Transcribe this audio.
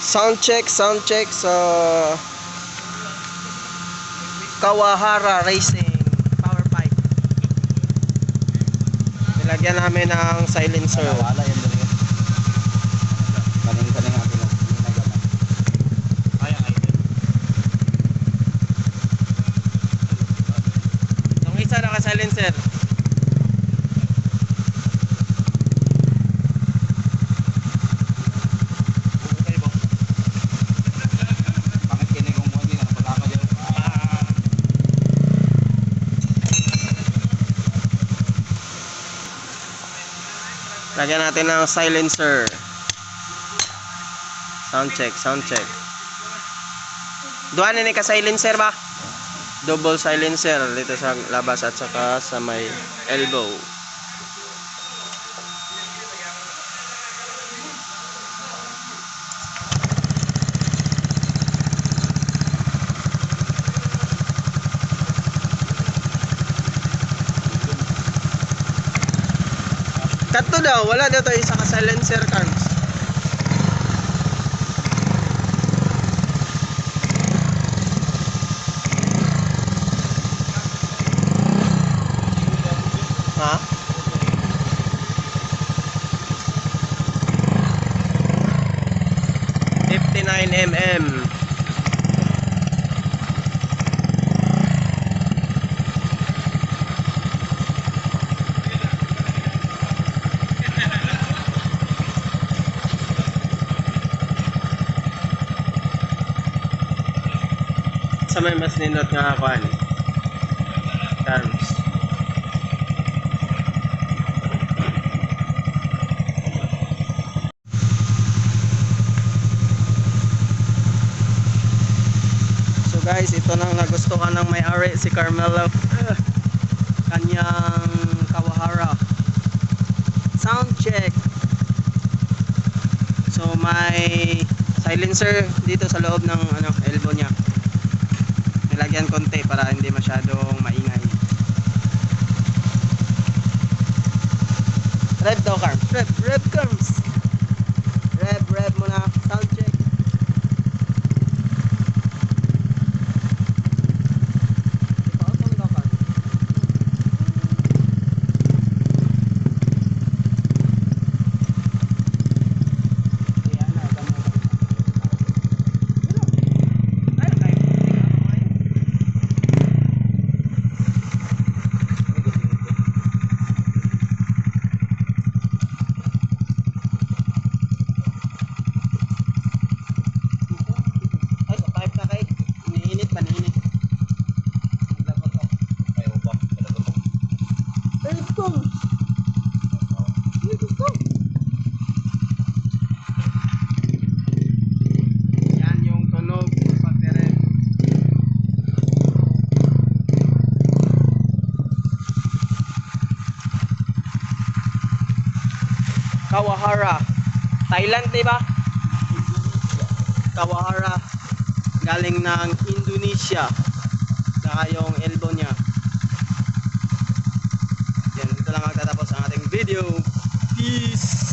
Sound check sa Kawahara Racing power pipe. Nilagyan namin ng silencer. Wala yan dali. Kaning atin lang. Yung isa naka-silencer. Lagyan natin ng silencer. Sound check. Duha na ni ka silencer ba? Double silencer dito sa labas at saka sa may elbow. Kato daw, wala daw tayo isa ka silencer cards. Ha? $59mm. Sa may mas nindot nga akuan terms. So guys, ito nang nagustuhan ng may-ari si Carmelo, kanyang Kawahara. Sound check. So may silencer dito sa loob ng elbow niya. Nilagyan konti para hindi masyadong maingay. Rev daw, Carm. Rev comes. Rev muna. Sound check. Ipautong daw, Carm. Yan yung tunog pagdire. Kawahara, Thailand, diba? Kawahara, galing ng Indonesia. Saka yung elbow niya. Yan, dito lang magtatapos ang ating video. Peace!